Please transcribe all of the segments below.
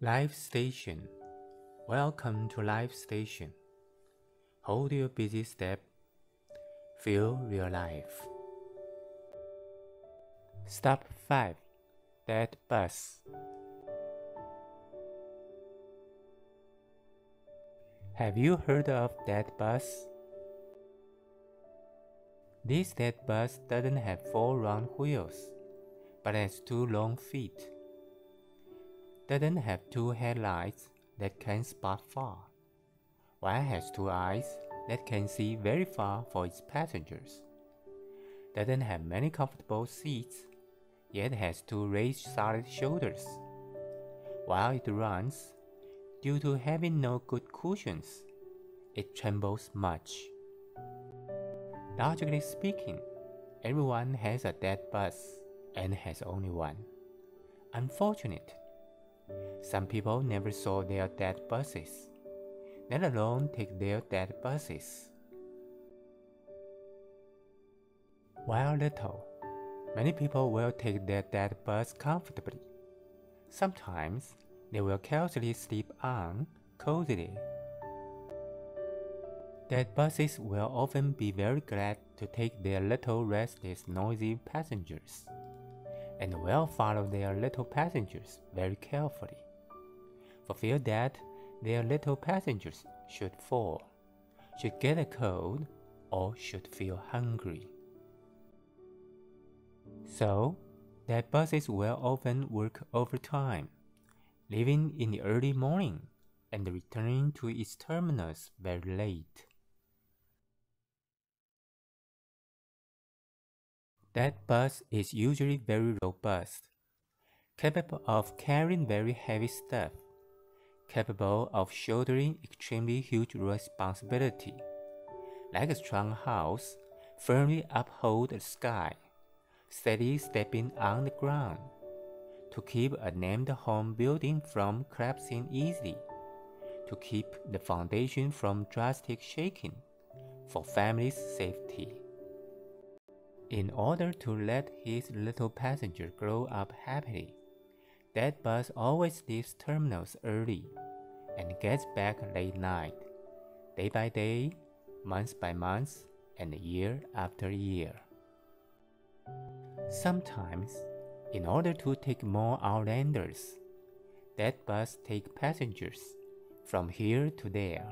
Life Station. Welcome to Life Station. Hold your busy step. Feel real life. Stop 5. Dead bus. Have you heard of dead bus? This dead bus doesn't have 4 round wheels, but has 2 long feet. Doesn't have 2 headlights that can spot far, while has 2 eyes that can see very far for its passengers. Doesn't have many comfortable seats, yet has 2 raised solid shoulders. While it runs, due to having no good cushions, it trembles much. Logically speaking, everyone has a dead bus and has only one. Unfortunate. Some people never saw their dead buses, let alone take their dead buses. While little, many people will take their dead bus comfortably. Sometimes they will carelessly sleep on cozily. Dead buses will often be very glad to take their little restless, noisy passengers, and will follow their little passengers very carefully, for fear that their little passengers should fall, should get a cold, or should feel hungry. So, dead buses will often work overtime, leaving in the early morning and returning to its terminus very late. That bus is usually very robust, capable of carrying very heavy stuff, capable of shouldering extremely huge responsibility, like a strong house, firmly uphold the sky, steady stepping on the ground, to keep a named home building from collapsing easily, to keep the foundation from drastic shaking, for family's safety. In order to let his little passenger grow up happily, that bus always leaves terminals early and gets back late night, day by day, month by month, and year after year. Sometimes, in order to take more outlanders, that bus takes passengers from here to there,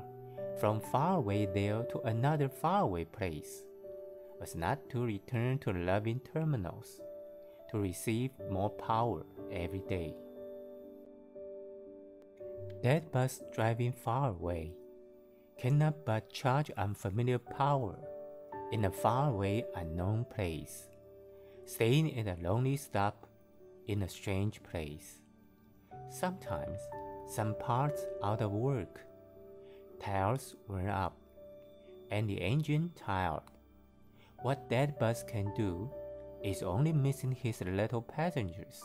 from far away there to another faraway place, as not to return to loving terminals, to receive more power every day. That bus driving far away cannot but charge unfamiliar power in a faraway unknown place, staying at a lonely stop in a strange place. Sometimes some parts out of work, tires worn up, and the engine tired. What that bus can do is only missing his little passengers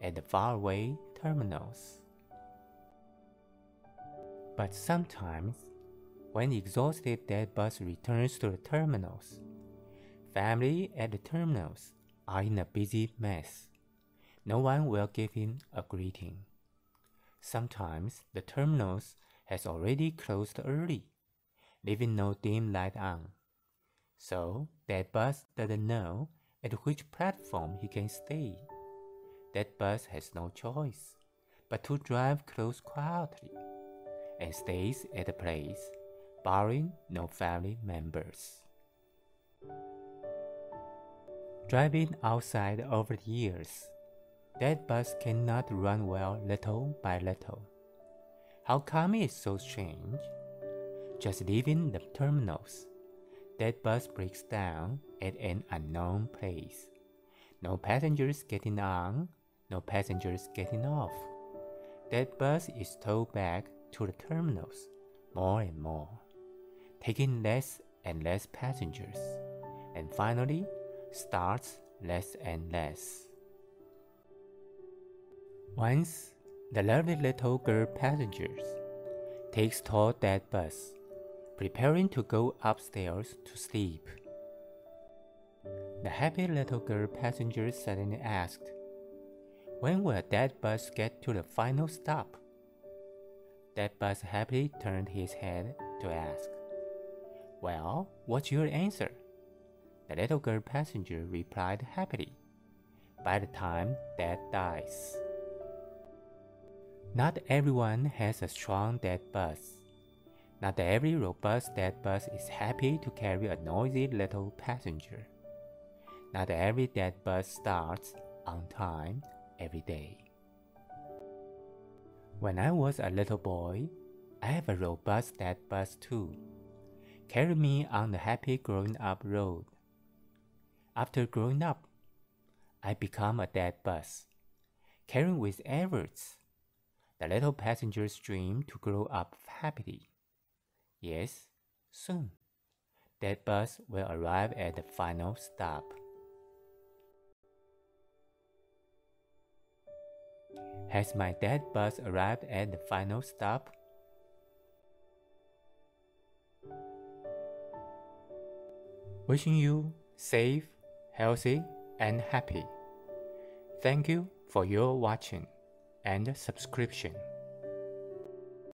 at the faraway terminals. But sometimes, when the exhausted dead bus returns to the terminals, family at the terminals are in a busy mess. No one will give him a greeting. Sometimes the terminals has already closed early, leaving no dim light on. So that bus doesn't know at which platform he can stay. That bus has no choice but to drive close quietly and stays at a place, barring no family members. Driving outside over the years, that bus cannot run well little by little. How come it's so strange? Just leaving the terminals, that bus breaks down at an unknown place. No passengers getting on, no passengers getting off. That bus is towed back to the terminals more and more, taking less and less passengers, and finally starts less and less. Once, the lovely little girl passengers takes toward that bus, preparing to go upstairs to sleep. The happy little girl passenger suddenly asked, When will that bus get to the final stop? That bus happily turned his head to ask. Well, what's your answer? The little girl passenger replied happily. By the time Dad dies. Not everyone has a strong dad bus. Not every robust dad bus is happy to carry a noisy little passenger. Not every dad bus starts on time every day. When I was a little boy, I have a robust dad bus too. Carried me on the happy growing up road. After growing up, I become a dad bus, carrying with efforts the little passenger's dream to grow up happily. Yes, soon, that bus will arrive at the final stop. Has my dad bus arrived at the final stop? Wishing you safe, healthy, and happy. Thank you for your watching and subscription.